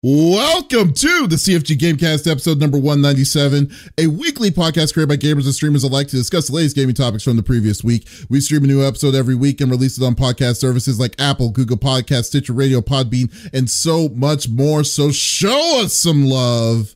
Welcome to the CFG Gamecast, episode number 197, a weekly podcast created by gamers and streamers alike to discuss the latest gaming topics from the previous week. We stream a new episode every week and release it on podcast services like Apple, Google Podcasts, Stitcher Radio, Podbean, and so much more. So show us some love.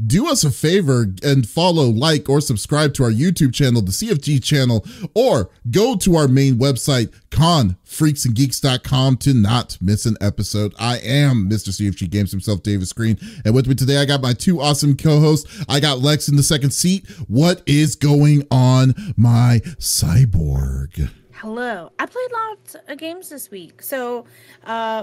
Do us a favor and follow, like, or subscribe to our YouTube channel, the CFG channel, or go to our main website, confreaksandgeeks.com, to not miss an episode. I am Mr. CFG Games himself, Davis Green, and with me today, I got my two awesome co-hosts. I got Lex in the second seat. What is going on, my cyborg? Hello. I played lots of games this week. So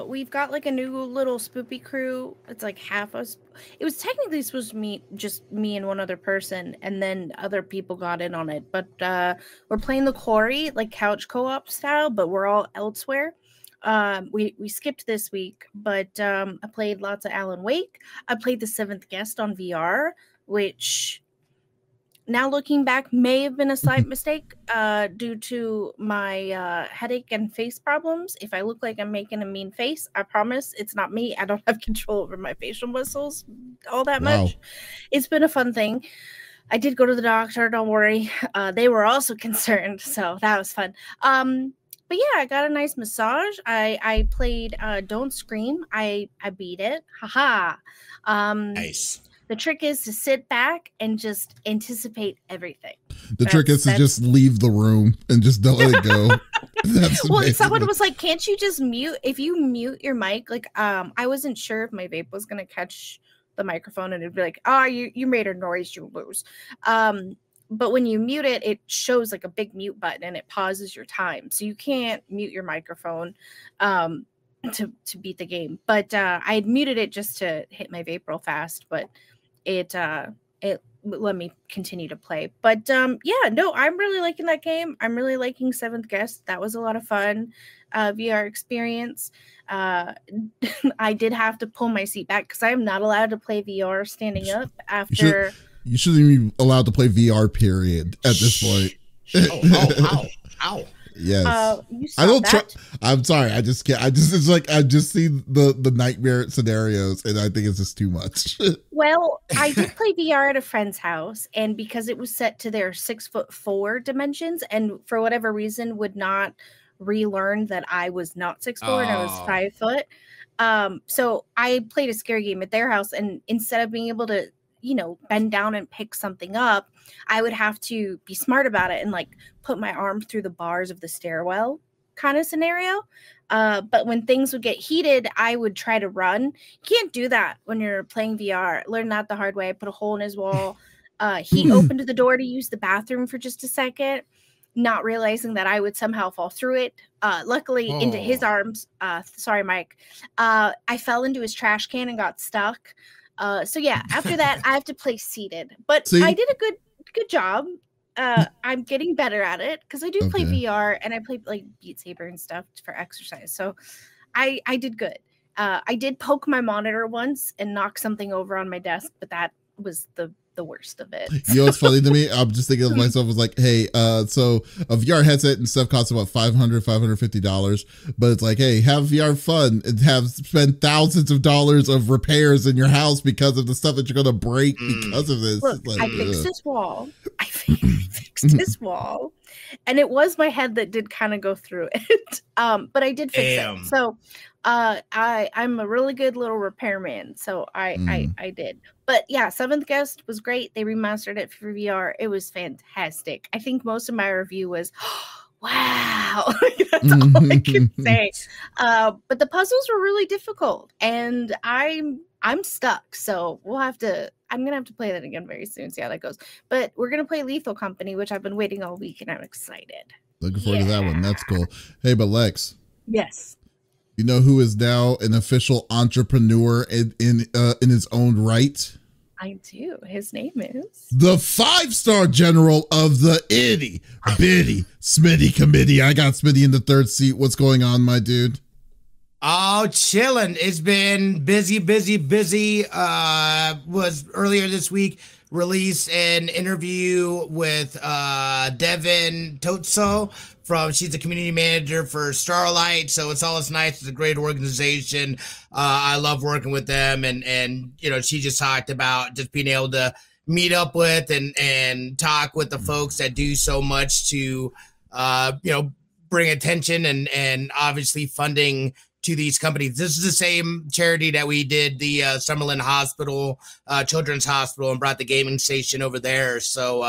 we've got like a new little spoopy crew. It's like half us. It was technically supposed to be just me and one other person, and then other people got in on it. But we're playing the Quarry, like couch co-op style, but we're all elsewhere. We skipped this week, but I played lots of Alan Wake. I played The Seventh Guest on VR, which... now looking back, may have been a slight mistake due to my headache and face problems. If I look like I'm making a mean face, I promise it's not me. I don't have control over my facial muscles all that much. It's been a fun thing. I did go to the doctor, don't worry. They were also concerned, so that was fun. But yeah, I got a nice massage. I played Don't Scream. I beat it. Haha. Nice. The trick is to sit back and just anticipate everything. The trick is to just leave the room and just don't let it go. Well, someone was like, can't you just mute? If you mute your mic, like, I wasn't sure if my vape was going to catch the microphone and it'd be like, oh, you made a noise, you lose. But when you mute it, it shows like a big mute button and it pauses your time. So you can't mute your microphone to beat the game. But I had muted it just to hit my vape real fast, but it let me continue to play. But yeah, no, I'm really liking that game. I'm really liking Seventh Guest. That was a lot of fun VR experience. I did have to pull my seat back because I am not allowed to play VR standing up after. You shouldn't be allowed to play VR, period, at this point. Ow. Yes. I don't I'm sorry. I just can't. It's like I just see the nightmare scenarios, and I think it's just too much. Well, I did play VR at a friend's house, and because it was set to their 6'4" dimensions, and for whatever reason would not relearn that I was not 6'4" and I was 5 foot. So I played a scary game at their house, and instead of being able to, bend down and pick something up, I would have to be smart about it and like put my arm through the bars of the stairwell kind of scenario. But when things would get heated, I would try to run. You can't do that when you're playing VR. Learn that the hard way. I put a hole in his wall. He opened the door to use the bathroom for just a second, not realizing that I would somehow fall through it. Luckily into his arms. Sorry, Mike. I fell into his trash can and got stuck. So yeah, after that, I have to play seated, but I did a good job. I'm getting better at it because I do play VR and I play like Beat Saber and stuff for exercise. So I did good. I did poke my monitor once and knock something over on my desk, but that was the worst of it. You know what's funny to me? I'm just thinking of myself as like, hey, so a VR headset and stuff costs about $550, but it's like, hey, have VR fun and spend thousands of dollars of repairs in your house because of the stuff that you're gonna break because of this. Look, like, I fixed this wall. I fixed this wall, and it was my head that did kind of go through it. But I did fix it. So I'm a really good little repairman. So I did. But yeah, Seventh Guest was great. They remastered it for VR. It was fantastic. I think most of my review was, wow. That's all I can say. But the puzzles were really difficult, and I'm stuck. So I'm gonna have to play that again very soon. See how that goes. But we're gonna play Lethal Company, which I've been waiting all week, and I'm excited. Looking forward to that one. That's cool. Hey, but Lex. Yes. You know who is now an official entrepreneur in his own right? I do. His name is the 5-star general of the itty bitty Smitty committee. I got Smitty in the third seat. What's going on, my dude? Oh, chilling. It's been busy. Was earlier this week released an interview with Devin Totso she's a community manager for Starlight, so it's always nice. It's a great organization. I love working with them, and you know, she just talked about just being able to meet up with and talk with the folks that do so much to you know, bring attention and obviously funding to these companies. This is the same charity that we did the Summerlin Hospital, Children's Hospital, and brought the gaming station over there. So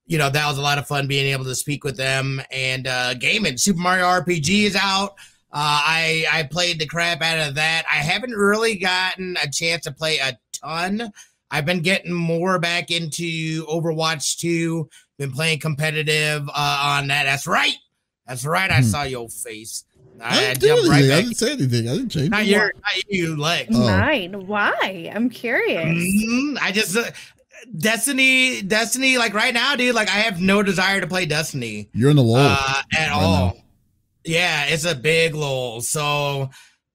you know, that was a lot of fun being able to speak with them and gaming. Super Mario RPG is out. I played the crap out of that. I haven't really gotten a chance to play a ton. I've been getting more back into Overwatch 2. Been playing competitive on that. That's right. That's right. I saw your face. I didn't say anything. I didn't change. Not you, Lex. Mine. Why? I'm curious. I just Destiny. Like right now, dude. Like I have no desire to play Destiny. You're in the lull at all. Now. Yeah, it's a big lull. So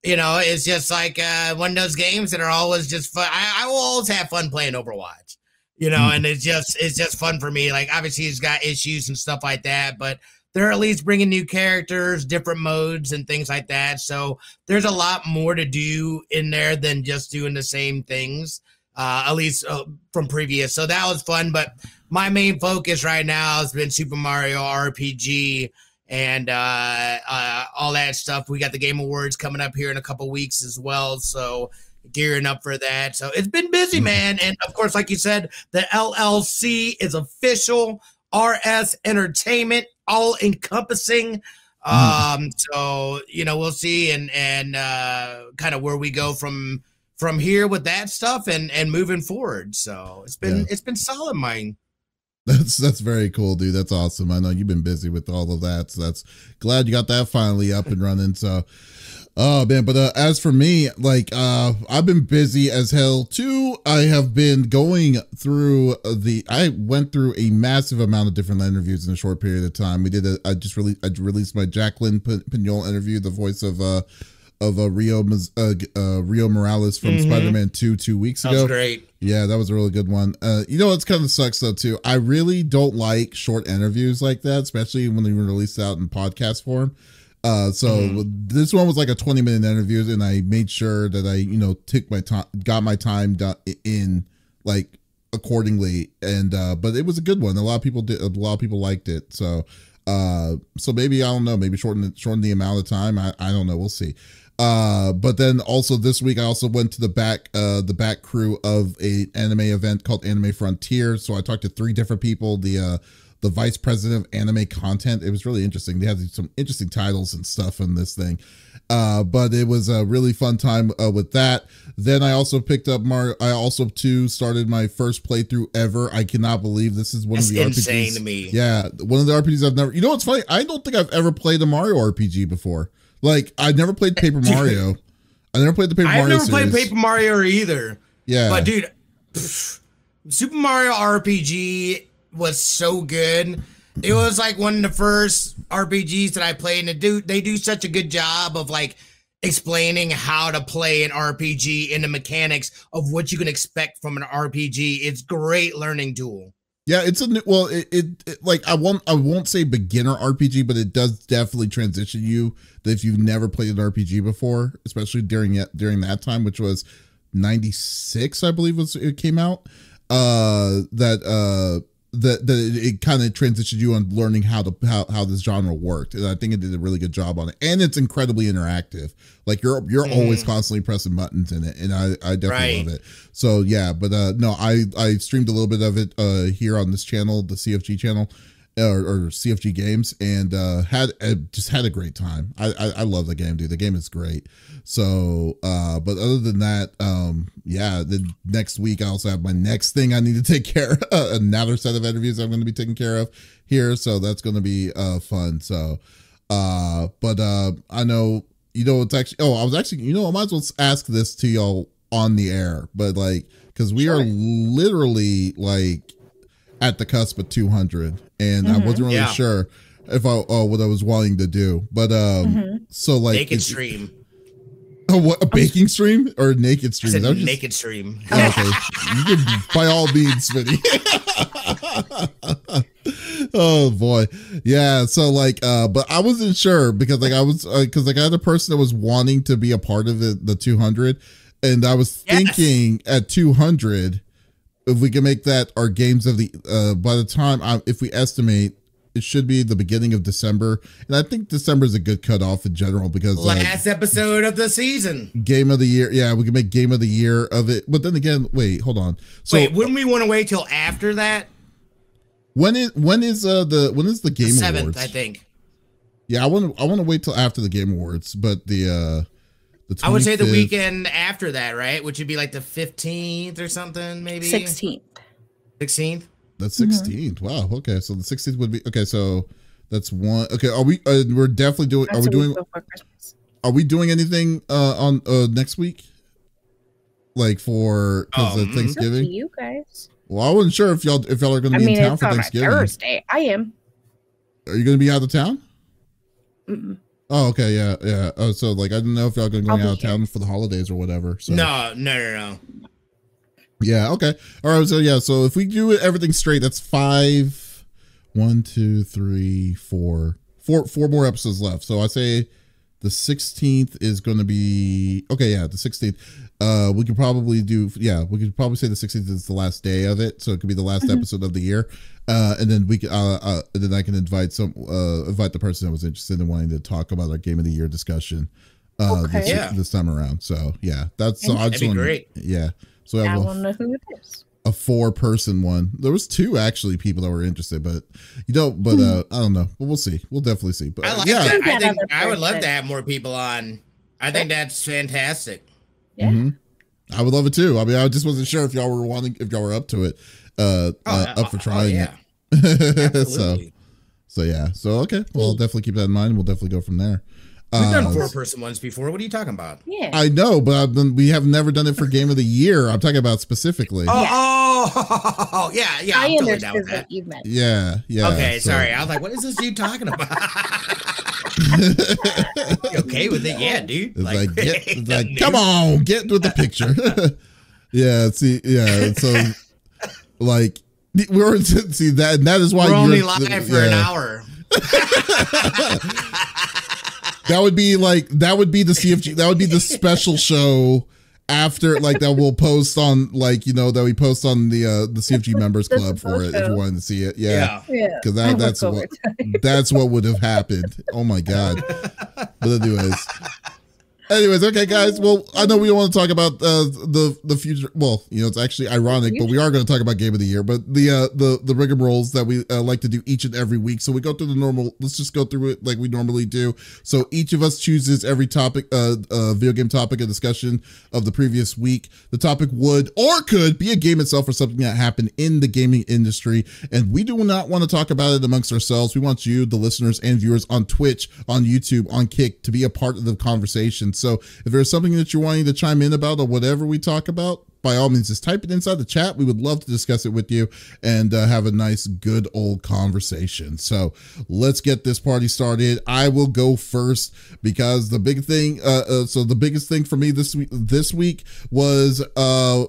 you know, it's just like one of those games that are always just fun. I will always have fun playing Overwatch. You know, and it's just fun for me. Like obviously, it's got issues and stuff like that, but they're at least bringing new characters, different modes, and things like that. So there's a lot more to do in there than just doing the same things, at least from previous. So that was fun. But my main focus right now has been Super Mario RPG and all that stuff. We got the Game Awards coming up here in a couple weeks as well. So gearing up for that. So it's been busy, man. And of course, like you said, the LLC is official. RS Entertainment, all encompassing. So you know, we'll see and kind of where we go from here with that stuff and moving forward. So it's been solid, mine. That's very cool, dude. That's awesome. I know you've been busy with all of that, so that's glad you got that finally up and running. So oh man, but as for me, like I've been busy as hell too. I have been going through I went through a massive amount of different interviews in a short period of time. I released my Jacqueline Pignol interview, the voice of Rio Morales from Spider-Man 2 weeks ago. That was great. Yeah, that was a really good one. You know, it's kind of sucks though too. I really don't like short interviews like that, especially when they were released out in podcast form. So this one was like a 20-minute interview, and I made sure that I, you know, took my time, got my time done in like accordingly. And, but it was a good one. A lot of people liked it. So maybe, I don't know, maybe shorten the amount of time. I don't know. We'll see. But then also this week, I also went to the back crew of a anime event called Anime Frontier. So I talked to 3 different people, the vice president of anime content. It was really interesting. They had some interesting titles and stuff in this thing. But it was a really fun time with that. Then I also picked up Mario. I also too started my first playthrough ever. I cannot believe this is one of the RPGs. Insane to me. Yeah, one of the RPGs I've never. You know what's funny? I don't think I've ever played a Mario RPG before. Like I've never played Paper Mario. I never played the Paper Mario series. I've never played Paper Mario either. Yeah, but dude, Super Mario RPG was so good. It was like one of the first RPGs that I played, and they do such a good job of like explaining how to play an RPG and the mechanics of what you can expect from an RPG. It's great learning tool. Yeah, it's a well, it like I won't say beginner RPG, but it does definitely transition you that if you've never played an RPG before, especially during that time, which was 96, I believe it came out. That it kind of transitioned you on learning how this genre worked, and I think it did a really good job on it. And it's incredibly interactive. Like you're always constantly pressing buttons in it, and I definitely love it. So yeah, but no, I streamed a little bit of it here on this channel, the CFG channel, or CFG Games, and just had a great time. I love the game, dude. The game is great. So but other than that, yeah, the next week I also have my next thing I need to take care of, another set of interviews I'm going to be taking care of here, so that's going to be fun. So but I know, you know, it's actually, I was actually, you know, I might as well ask this to y'all on the air, but like, because we are literally like at the cusp of 200, and I wasn't really sure if what I was wanting to do, but so like naked stream. Oh, what, a baking stream or a naked stream? I said naked stream. Oh, okay, you can by all means, Smitty. Oh boy. Yeah. So like, but I wasn't sure because like I was, cause like I had a person that was wanting to be a part of the 200, and I was thinking at 200, if we can make that our games of the, by the time if we estimate, it should be the beginning of December. And I think December is a good cutoff in general because last episode of the season, game of the year. Yeah. We can make game of the year of it. But then again, wait, hold on. So wouldn't we want to wait till after that? When is the Game the 7th, Awards? I think. Yeah, I want to wait till after the Game Awards, but the 25th, I would say the weekend after that, right? Which would be like the 15th or something, maybe 16th. 16th. That's 16th. Wow. Okay, so the 16th would be okay. So that's one. Okay, are we? We're definitely doing. That's are we doing? before Christmas. Are we doing anything on next week? Like for because of Thanksgiving. Up to you guys. Well, I wasn't sure if y'all are going to be in town for Thanksgiving. On a Thursday. I am. Are you going to be out of town? Mm-mm. Oh, okay, yeah. Oh, so like I didn't know if y'all going to go out of town for the holidays or whatever. So. No. Yeah. Okay. All right. So yeah. So if we do everything straight, that's 5, 1, 2, 3, 4 more episodes left. So I say the 16th is going to be okay. Yeah, the 16th. We could probably do. Yeah, we could probably say the 16th is the last day of it, so it could be the last episode of the year. And then we can. And then I can invite the person that was interested in wanting to talk about our game of the year discussion. This time around. So yeah, that's so. That'd be great. Yeah. So I don't know who it is. A 4-person one. There was 2 actually people that were interested, but I don't know. But we'll see. We'll definitely see. But I like that. I think I would love to have more people on. I think that's fantastic. Yeah. Mm-hmm. I would love it too. I mean, I just wasn't sure if y'all were up to it, up for trying it. So yeah. So okay. Well, I'll definitely keep that in mind. We'll definitely go from there. We've done 4-person ones before. What are you talking about? Yeah, I know, but we have never done it for Game of the Year. I'm talking about specifically. Oh, yeah. I understood what you meant. Yeah. Okay, sorry. I was like, what is this dude talking about? You okay with it? Yeah, dude. It's like come on, get with the picture. Yeah. See. Yeah. So, like, we were see that, and that is why we're only live for an hour. That would be the CFG. That would be the special show after, like, that we'll post on, like, that we post on the CFG members club for it if you wanted to see it. Yeah. Because that's what would have happened. Oh my God. But anyways, okay, guys. Well, I know we don't want to talk about the future. Well, it's actually ironic, but we are going to talk about Game of the Year. But the rigmaroles that we like to do each and every week. So we go through the normal. Let's just go through it like we normally do. So each of us chooses every topic, video game topic, a discussion of the previous week. The topic would or could be a game itself or something that happened in the gaming industry, and we do not want to talk about it amongst ourselves. We want you, the listeners and viewers on Twitch, on YouTube, on Kick, to be a part of the conversation. So if there's something that you're wanting to chime in about or whatever we talk about, by all means, just type it inside the chat. We would love to discuss it with you and have a nice, good old conversation. So let's get this party started. I will go first because the big thing, the biggest thing for me this week was that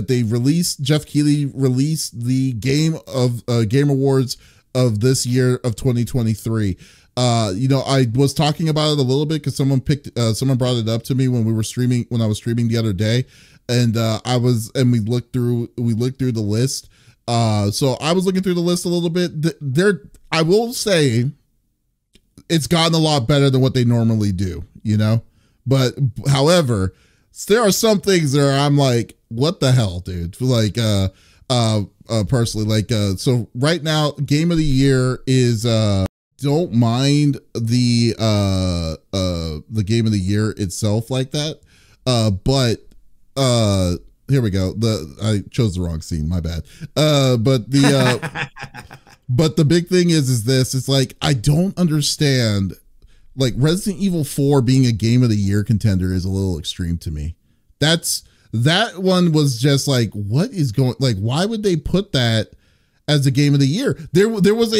they released, Jeff Keighley released the Game Awards of this year of 2023. I was talking about it a little bit because someone brought it up to me when I was streaming the other day, and we looked through the list. So I was looking through the list a little bit. I will say it's gotten a lot better than what they normally do, but however, there are some things there I'm like, what the hell, dude? Like, personally, like, so right now, Game of the Year is, don't mind the Game of the Year itself like that, but here we go. I chose the wrong scene. My bad. But the big thing is this. It's like I don't understand. Like Resident Evil 4 being a Game of the Year contender is a little extreme to me. That one was just like, what is going? Like, why would they put that as a Game of the Year? There was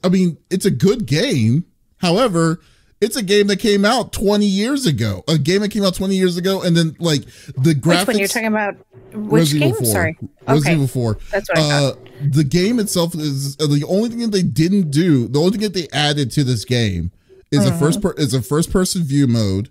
I mean, it's a good game. However, It's a game that came out 20 years ago. A game that came out 20 years ago, and then like the graphics. Which one you're talking about? Which game? Sorry. Resident Evil 4. That's what I thought. The game itself is the only thing that they didn't do. The only thing that they added to this game is a first person view mode.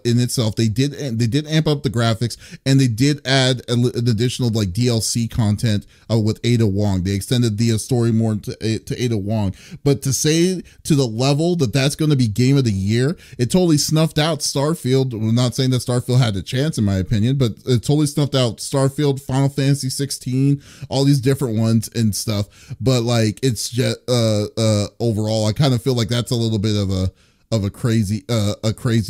In itself, they did amp up the graphics, and they did add an additional like DLC content with Ada Wong. They extended the story more to Ada Wong, but to say to the level that that's going to be game of the year, it totally snuffed out Starfield. We're not saying that Starfield had a chance, in my opinion, but it totally snuffed out Starfield, Final Fantasy 16, all these different ones and stuff. But like, it's just overall, I kind of feel like that's a little bit of a crazy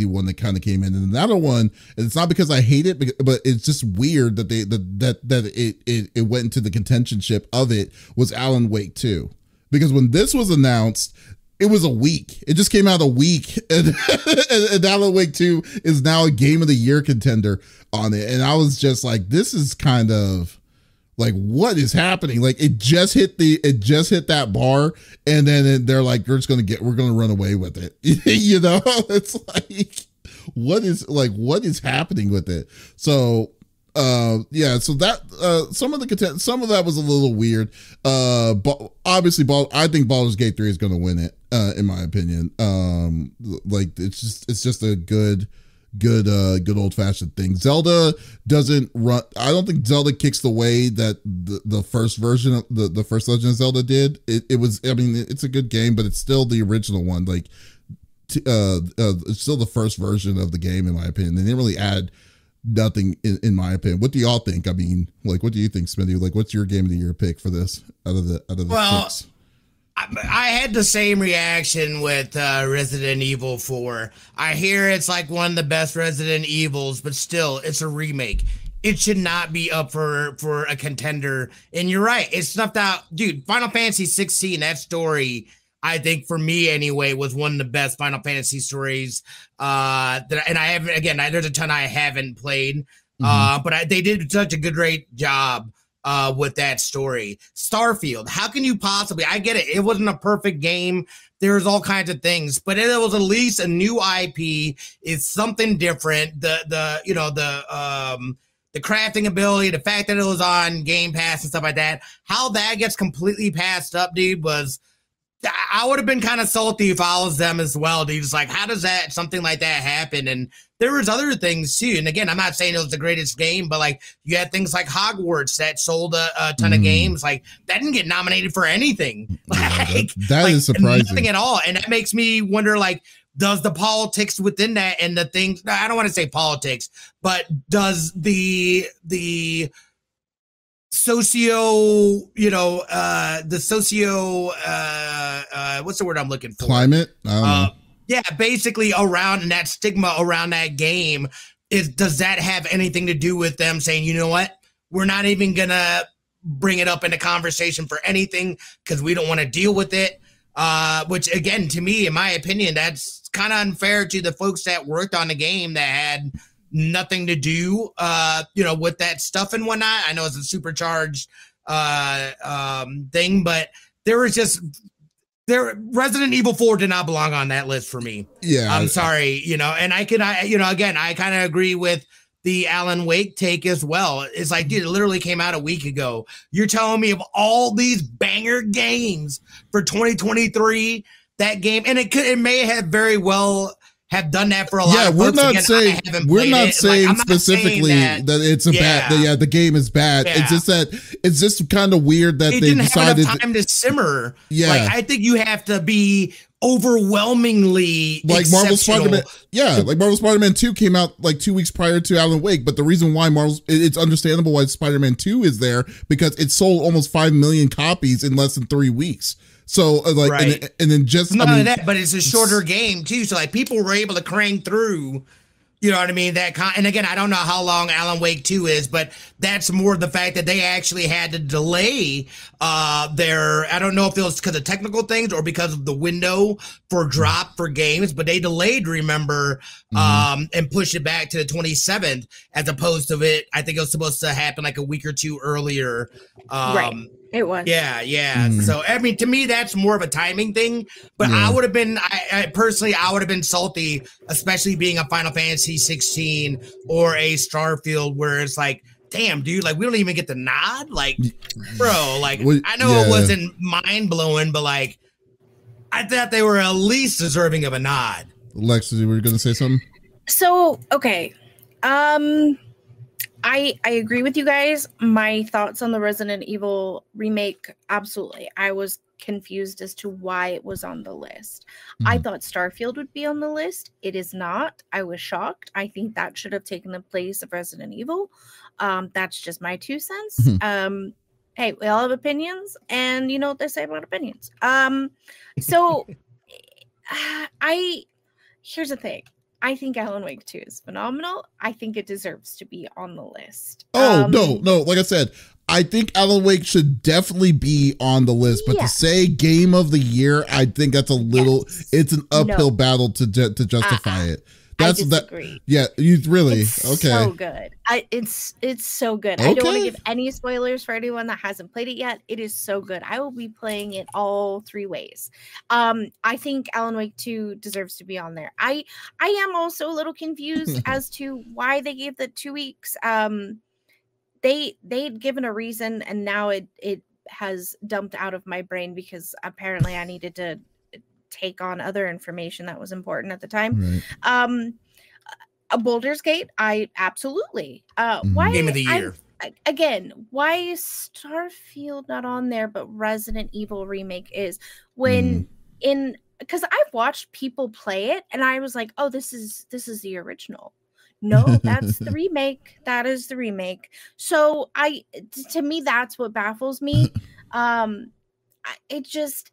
one that kind of came in. And another one, and it's not because I hate it, but it's just weird that it went into the contentionship of it, was Alan Wake 2. Because when this was announced, it was a week. It just came out a week, and Alan Wake 2 is now a game of the year contender on it. And I was just like, this is kind of like, what is happening? Like, it just hit that bar, and then they're like, we're gonna run away with it. You know, it's like, what is happening with it? So yeah, so that some of that was a little weird. But obviously, I think Baldur's Gate 3 is gonna win it, in my opinion. Like, it's just a good old fashioned thing. Zelda doesn't run. I don't think Zelda kicks the way that the first version of the first Legend of Zelda did. It was, I mean, it's a good game, but it's still the original one. Like, it's still the first version of the game, in my opinion. They didn't really add nothing, in my opinion. What do y'all think? I mean, like, what do you think, Smitty? Like, what's your game of the year pick for this out of the six? I had the same reaction with Resident Evil 4. I hear it's like one of the best Resident Evils, but still, it's a remake. It should not be up for a contender. And you're right, it's snuffed out. Dude, Final Fantasy 16, that story, I think for me anyway, was one of the best Final Fantasy stories. And I haven't, again, there's a ton I haven't played, but they did such a great job with that story. Starfield, how can you possibly, I get it, it wasn't a perfect game, there's all kinds of things, but it was at least a new IP. It's something different. The crafting ability, the fact that it was on Game Pass and stuff like that, how that gets completely passed up, dude, was, I would have been kind of salty if I was them as well, dude. It's like, how does something like that happen? And there was other things too. And again, I'm not saying it was the greatest game, but like, you had things like Hogwarts that sold a ton of games. Like, that didn't get nominated for anything. Like, that is surprising. Nothing at all. And that makes me wonder, like, does the politics within that and the things, I don't want to say politics, but does the socio, what's the word I'm looking for? Climate? I don't know. Yeah, basically around, and that stigma around that game, does that have anything to do with them saying, you know what, we're not even gonna bring it up in the conversation for anything because we don't want to deal with it? Which, again, to me, in my opinion, that's kind of unfair to the folks that worked on the game that had nothing to do, with that stuff and whatnot. I know it's a supercharged thing, but Resident Evil 4 did not belong on that list for me. Yeah, I'm sorry, and I kind of agree with the Alan Wake take as well. It's like, dude, it literally came out a week ago. You're telling me of all these banger games for 2023, that game, and it may have very well have done that for a lot of folks. We're not saying specifically that it's a bad. The game is bad. Yeah. It's just kind of weird that they didn't decided have enough time to simmer. Yeah, like, I think you have to be overwhelmingly like Marvel Spider-Man. Yeah, like Marvel Spider-Man 2 came out like 2 weeks prior to Alan Wake, but the reason why it's understandable why Spider-Man 2 is there, because it sold almost 5 million copies in less than 3 weeks. So like, right. and then just not only that, but it's a shorter game too. So like, people were able to crank through, you know what I mean? And again, I don't know how long Alan Wake 2 is, but that's more the fact that they actually had to delay I don't know if it was because of technical things or because of the window for drop for games, but they delayed, remember, and pushed it back to the 27th, as opposed to I think it was supposed to happen like a week or two earlier. Right. It was. Yeah. So I mean, to me, that's more of a timing thing. But I would have been, I personally, I would have been salty, especially being a Final Fantasy 16 or a Starfield, where it's like, damn, dude, like we don't even get the nod. Like, bro, like I know it wasn't mind blowing, but like I thought they were at least deserving of a nod. Lexi, you were going to say something? So okay, I agree with you guys. My thoughts on the Resident Evil remake, absolutely. I was confused as to why it was on the list. I thought Starfield would be on the list. It is not. I was shocked. I think that should have taken the place of Resident Evil. That's just my 2 cents. Hey, we all have opinions, and you know what they say about opinions. So here's the thing. I think Alan Wake 2 is phenomenal. I think it deserves to be on the list. Oh, no. Like I said, I think Alan Wake should definitely be on the list. But to say game of the year, I think that's a little, it's an uphill battle to justify it. That's I disagree. Yeah, you really, it's okay. So good. It's so good. Okay. I don't want to give any spoilers for anyone that hasn't played it yet. It is so good. I will be playing it all 3 ways. I think Alan Wake 2 deserves to be on there. I am also a little confused as to why they gave the 2 weeks. They'd given a reason, and now it has dumped out of my brain because apparently I needed to take on other information that was important at the time. Right. A Baldur's Gate, I absolutely. Why game of the year? Again, why is Starfield not on there, but Resident Evil remake is? When because I've watched people play it, and I was like, oh, this is the original. No, that's the remake. That is the remake. So to me, that's what baffles me. It just.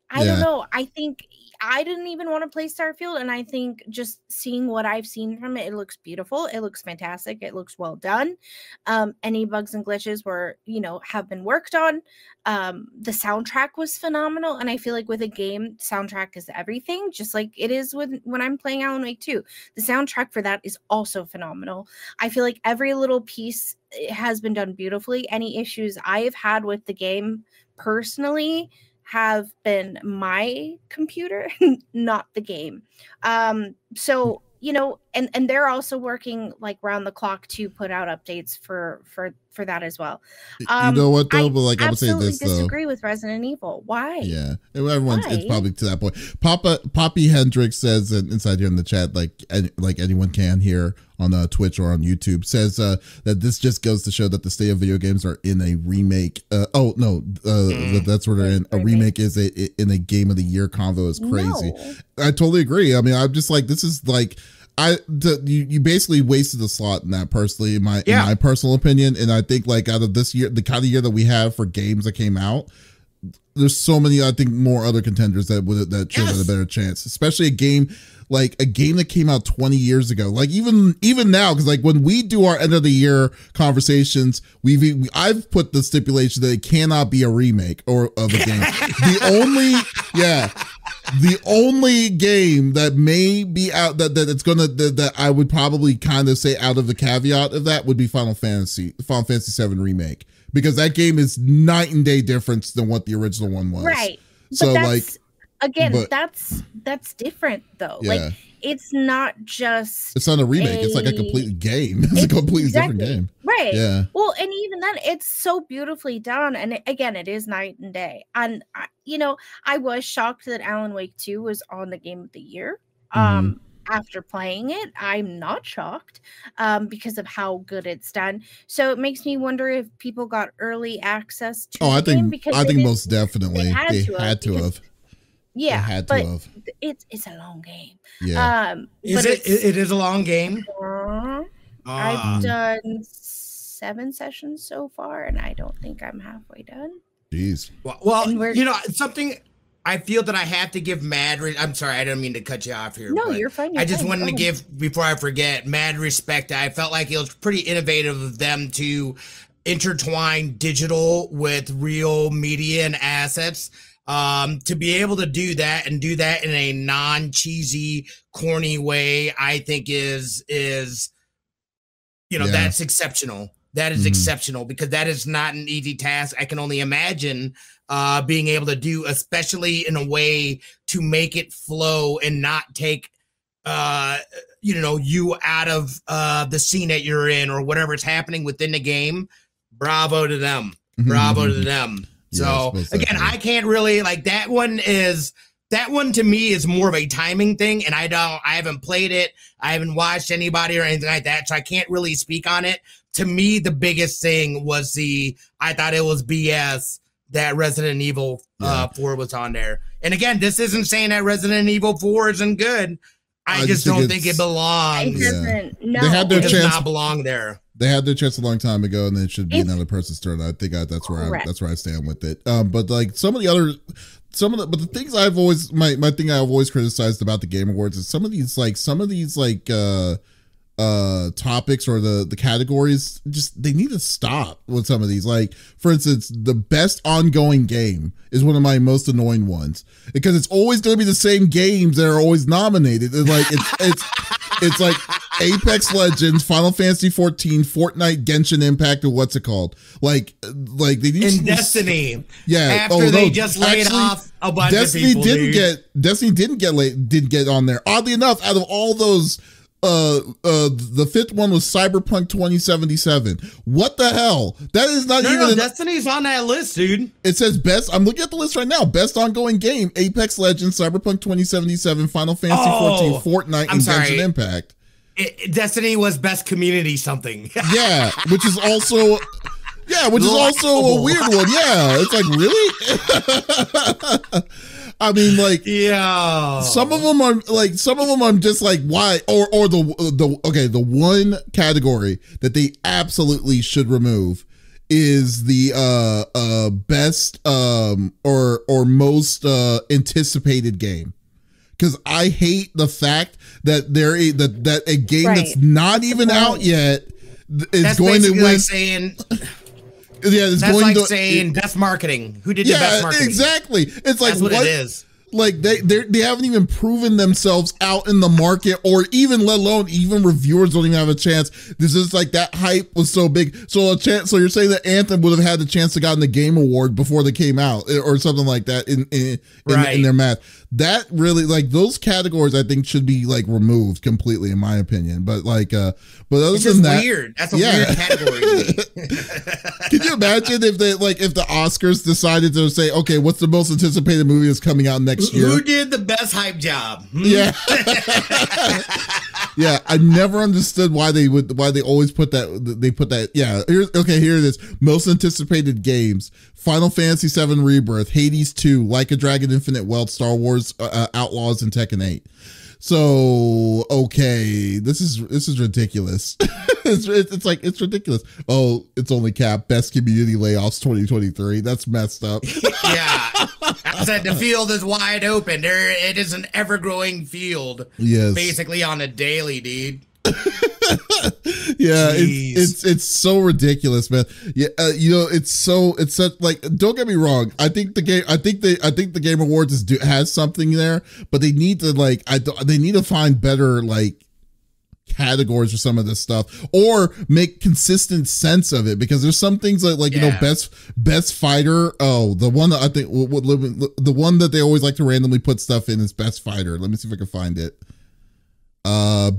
I don't know. I think I didn't even want to play Starfield, and I think just seeing what I've seen from it, it looks beautiful. It looks fantastic. It looks well done. Any bugs and glitches have been worked on. The soundtrack was phenomenal, and I feel like with a game, soundtrack is everything, just like it is when I'm playing Alan Wake 2. The soundtrack for that is also phenomenal. I feel like every little piece has been done beautifully. Any issues I have had with the game personally have been my computer, not the game. So, and they're also working like round the clock to put out updates for that as well. You know what though? But like I would say this though. I disagree with Resident Evil. Why? Yeah, it's probably to that point. Poppy Hendricks says inside here in the chat, like anyone can here on Twitch or on YouTube, says that this just goes to show that the state of video games are in a remake. That's where they're in. A remake is in a game of the year convo is crazy. No. I totally agree. I mean, I'm just like, this is like. You basically wasted the slot in that personally, in my personal opinion. And I think like out of this year, the kind of year that we have for games that came out, there's so many, I think, more other contenders that should have a better chance, especially a game that came out 20 years ago. Like even now, because like when we do our end of the year conversations, I've put the stipulation that it cannot be a remake of a game. The only game that may be out that I would probably kind of say out of the caveat of that would be Final Fantasy VII Remake, because that game is night and day difference than what the original one was. Right. So that's different though. Yeah. Like it's not just. It's not a remake. It's like a complete game. It's a completely different game. Right. Yeah. Well, and even then, it's so beautifully done, and again, it is night and day. And I was shocked that Alan Wake 2 was on the Game of the Year. After playing it, I'm not shocked because of how good it's done. So it makes me wonder if people got early access to the game. I think most definitely they had to have. Yeah, but it's a long game. Yeah, it is a long game. I've done 7 sessions so far, and I don't think I'm halfway done. Jeez. Well, something I feel that I have to give I'm sorry, I didn't mean to cut you off here. No, you're fine. I just wanted to give, before I forget, mad respect. I felt like it was pretty innovative of them to intertwine digital with real media and assets. To be able to do that and do that in a non-cheesy, corny way, I think is that's exceptional. that is exceptional, because that is not an easy task. I can only imagine being able to do, especially in a way to make it flow and not take you out of the scene that you're in or whatever's happening within the game. Bravo to them. Bravo to them. So again, I can't really like that one to me is more of a timing thing, and I haven't played it. I haven't watched anybody or anything like that, so I can't really speak on it. To me, the biggest thing was I thought it was BS that Resident Evil 4 was on there. And again, this isn't saying that Resident Evil 4 isn't good. I just don't think it belongs. It doesn't. No, they had their chance. It does not belong there. They had their chance a long time ago, and then it should be another person's turn. I think that's where I stand with it. But like but the things I've always my thing I've always criticized about the Game Awards is some of these topics or the categories, just they need to stop with some of these. Like, for instance, the best ongoing game is one of my most annoying ones, because it's always going to be the same games that are always nominated. And like it's like Apex Legends, Final Fantasy 14, Fortnite, Genshin Impact, or what's it called? Like they need in Destiny. Yeah, after they just laid off a bunch of people. Destiny didn't get on there. Oddly enough, out of all those, the fifth one was Cyberpunk 2077. What the hell? That is not even. Destiny's on that list, dude. It says best. I'm looking at the list right now. Best ongoing game: Apex Legends, Cyberpunk 2077, Final Fantasy 14, Fortnite, and Genshin Impact. Destiny was best community something. Yeah, which is also. Yeah, which is also a weird one. Yeah, it's like, really? I mean, like, yeah. Some of them I'm just like, why? Or the one category that they absolutely should remove is the best or most anticipated game. Because I hate the fact that that a game that's not even out yet is going to win. Like saying. Yeah, that's going like saying best marketing. Who did the best marketing? Exactly. It's like that's what it is. Like they haven't even proven themselves out in the market, or even let alone even reviewers don't even have a chance. This is like that hype was so big. So you're saying that Anthem would have had the chance to gotten the Game Award before they came out, or something like that in their math. That really, like, those categories I think should be like removed completely, in my opinion. But like but other than that, weird. That's a weird category. Can you imagine if the Oscars decided to say, okay, what's the most anticipated movie that's coming out next year? Who did the best hype job? Yeah. Yeah, I never understood why they always put that. They put that. Yeah, here it is. Most anticipated games: Final Fantasy VII Rebirth, Hades 2, Like a Dragon Infinite Wealth, Star Wars Outlaws, and Tekken 8. So okay, this is ridiculous. it's ridiculous. Oh, it's only Cap best community layoffs 2023. That's messed up. Yeah, I said the field is wide open. It is an ever growing field. Yes, basically on a daily, dude. Yeah, it's so ridiculous, man. Yeah, it's such, like, don't get me wrong. I think the Game Awards has something there, but they need to they need to find better like categories for some of this stuff, or make consistent sense of it, because there's some things like best fighter. Oh, the one that I think the one that they always like to randomly put stuff in is best fighter. Let me see if I can find it.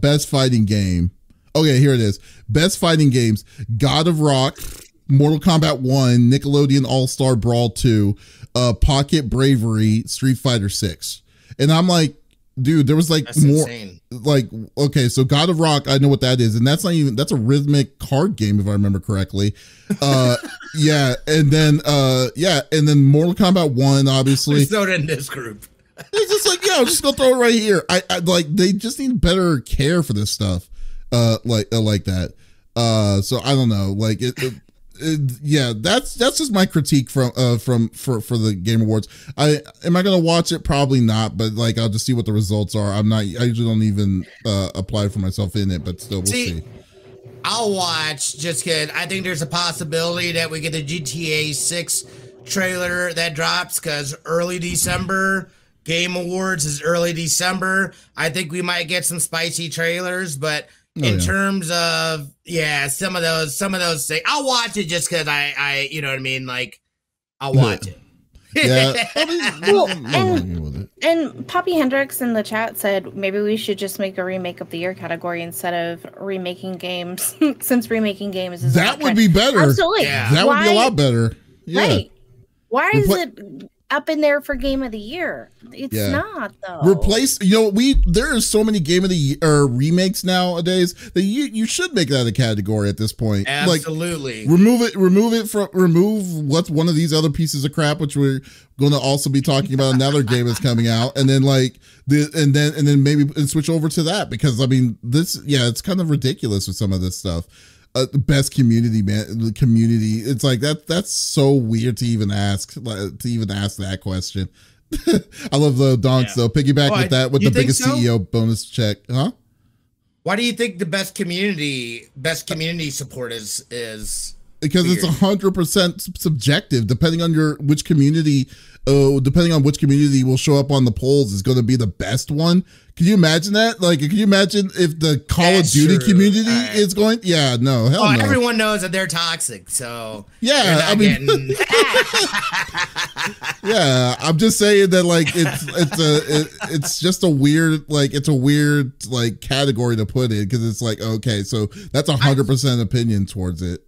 Best fighting game. Okay, here it is. Best fighting games: God of Rock, Mortal Kombat 1, Nickelodeon All-Star Brawl 2, Pocket Bravery, Street Fighter 6. And I'm like, dude, there was like that's more insane. Like, okay, so God of Rock, I know what that is, and that's a rhythmic card game if I remember correctly. Yeah, and then Mortal Kombat 1, obviously. It's not in this group. It's just like, yeah, I'm just gonna throw it right here. I like, they just need better care for this stuff, like that. So I don't know, like yeah, that's just my critique for the Game Awards. Am I gonna watch it? Probably not, but like, I'll just see what the results are. I usually don't even apply for myself in it, but still, we'll see. I'll watch just because I think there's a possibility that we get the GTA 6 trailer that drops, because early December. Game Awards is early December. I think we might get some spicy trailers, but in terms of some of those things. I'll watch it just because I you know what I mean, like I'll watch it. Yeah. And Poppy Hendricks in the chat said maybe we should just make a remake of the year category instead of remaking games, since remaking games is that would be better. Absolutely, that would be a lot better. Yeah. Right? Why is it up in there for game of the year? It's not though. Replace, there are so many game of the year remakes nowadays that you should make that a category at this point. Absolutely. Like, remove what's one of these other pieces of crap, which we're going to also be talking about. Another game that's coming out, and then and then maybe switch over to that, because I mean it's kind of ridiculous with some of this stuff. The best community, man. The community. It's like that's so weird to even ask. That question. I love the donks though. Piggyback with that with the biggest CEO bonus check, huh? Why do you think the best community support is? Because weird? It's 100% subjective, depending on which community will show up on the polls is going to be the best one. Can you imagine that? Like, can you imagine if the Call of Duty community is going? Yeah, no, hell no. Everyone knows that they're toxic, so yeah, I mean, yeah, I'm just saying that like it's just a weird category to put in, because it's like, okay, so that's 100% opinion towards it.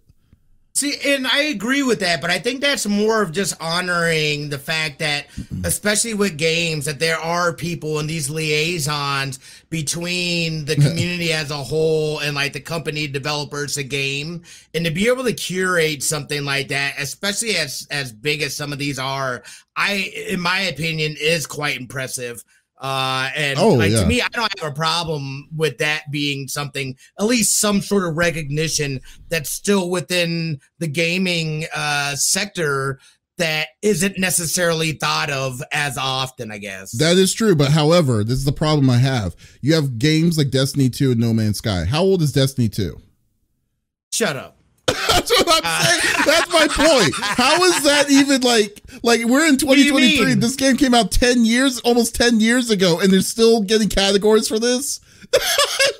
See, and I agree with that, but I think that's more of just honoring the fact that, especially with games, that there are people in these liaisons between the community as a whole and like the company developers a game, and to be able to curate something like that, especially as big as some of these are, in my opinion, is quite impressive. To me, I don't have a problem with that being something, at least some sort of recognition that's still within the gaming sector that isn't necessarily thought of as often, I guess. That is true, but however, this is the problem I have. You have games like Destiny 2 and No Man's Sky. How old is Destiny 2? Shut up. That's what I'm saying. That's my point. How is that even like we're in 2023? This game came out almost 10 years ago, and they're still getting categories for this? I'm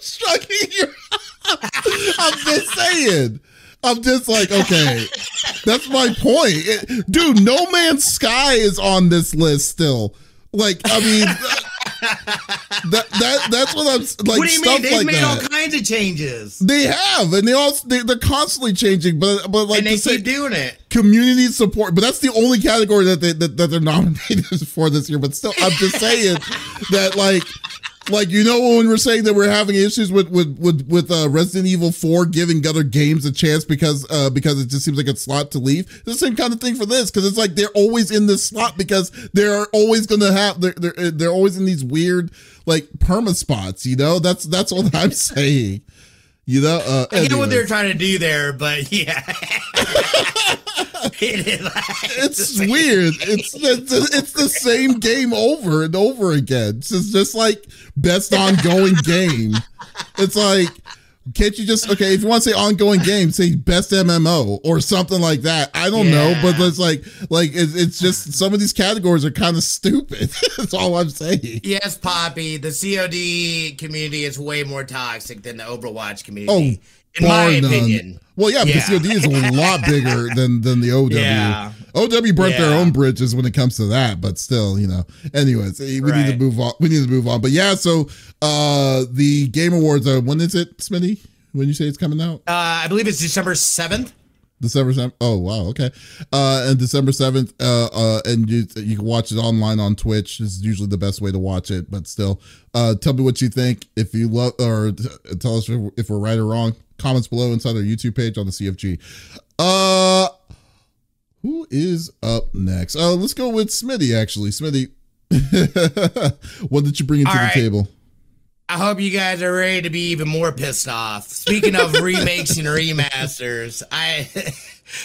just saying. I'm just like, okay, that's my point. Dude, No Man's Sky is on this list still. Like, I mean, that's what I'm like. What do you mean? They've made all kinds of changes. They have, and they're constantly changing. But like, and they keep doing it. Community support, but that's the only category that they're nominated for this year. But still, I'm just saying that like when we're saying that we're having issues with Resident Evil 4 giving other games a chance because it just seems like a slot to leave. It's the same kind of thing for this, because it's like they're always in this slot because they're always gonna have they're always in these weird like perma spots. That's what I'm saying. I get what they're trying to do there, but yeah. It's weird. It's the same game over and over again. It's just like best ongoing game. It's like, can't you just, okay, if you want to say ongoing game, say best MMO or something like that. I don't know, but it's like it's just some of these categories are kind of stupid. That's all I'm saying. Yes, Poppy, the COD community is way more toxic than the Overwatch community. In my opinion. Well, yeah, because COD is a lot bigger than the OW. Yeah. OW burnt their own bridges when it comes to that, but still, Anyways, we need to move on. But yeah, so the Game Awards, when is it, Smitty? When you say it's coming out? I believe it's December 7th. December 7th. Oh, wow. Okay. And December 7th, and you can watch it online on Twitch. This is usually the best way to watch it, but still, tell me what you think. If you love, or tell us if we're right or wrong. Comments below inside our YouTube page on the CFG. Who is up next? Let's go with Smitty, actually. Smitty, what did you bring into the table? I hope you guys are ready to be even more pissed off. Speaking of remakes and remasters,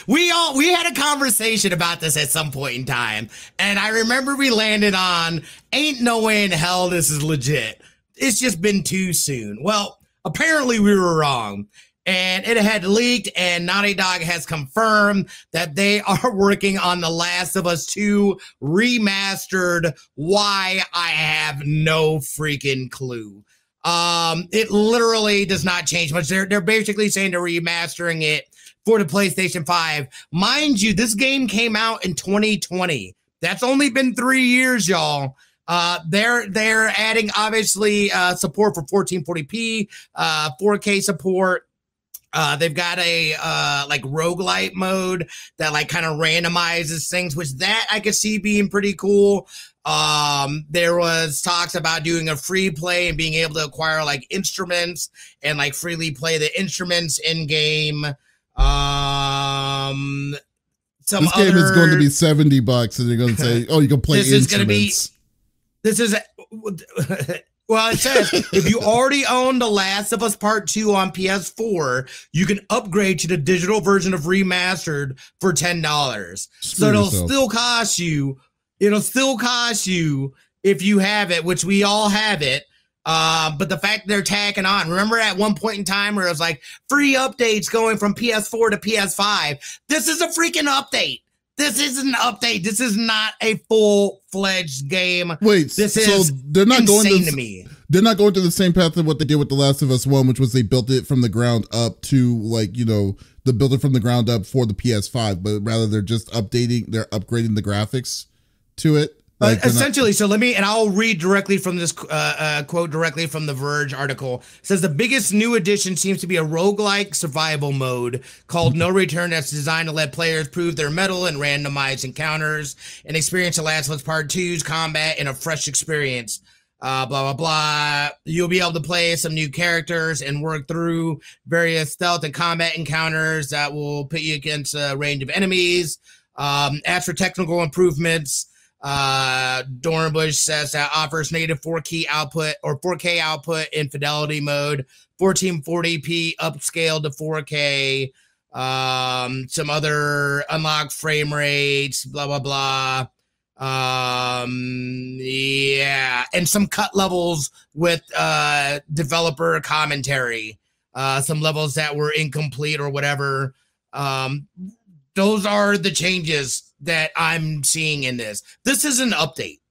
we had a conversation about this at some point in time, and I remember we landed on, ain't no way in hell this is legit. It's just been too soon. Well, apparently we were wrong, and it had leaked, and Naughty Dog has confirmed that they are working on The Last of Us 2 remastered. Why? I have no freaking clue. It literally does not change much. They're basically saying they're remastering it for the PlayStation 5. Mind you, this game came out in 2020. That's only been 3 years, y'all. They're adding obviously support for 1440p, 4K support. They've got a like roguelite mode that like kind of randomizes things, which that I could see being pretty cool. There was talks about doing a free play and being able to acquire like instruments and like freely play the instruments in game. This game is going to be $70 and they're going to say, oh, you can play instruments. Well, it says if you already own The Last of Us Part 2 on PS4, you can upgrade to the digital version of Remastered for $10. So it'll still cost you. It'll still cost you if you have it, which we all have it. But the fact they're tacking on, remember at one point in time where it was like free updates going from PS4 to PS5. This is a freaking update. This isn't an update. This is not a full-fledged game. Wait, this is they're not insane going to me. They're not going to the same path of what they did with The Last of Us 1, which was they built it from the ground up to like, you know, the build it from the ground up for the PS5, but rather they're just upgrading the graphics to it. Like essentially, so I'll read directly from this quote directly from the Verge article. It says the biggest new addition seems to be a roguelike survival mode called No Return that's designed to let players prove their mettle and randomize encounters and experience The Last of Us Part 2's combat in a fresh experience. Blah, blah, blah. You'll be able to play some new characters and work through various stealth and combat encounters that will put you against a range of enemies. As for technical improvements, Dornbush says that offers native 4K output in fidelity mode, 1440p upscale to 4K, some other unlocked frame rates, blah, blah, blah. Yeah, and some cut levels with developer commentary, some levels that were incomplete or whatever. Those are the changes that I'm seeing in this. This is an update.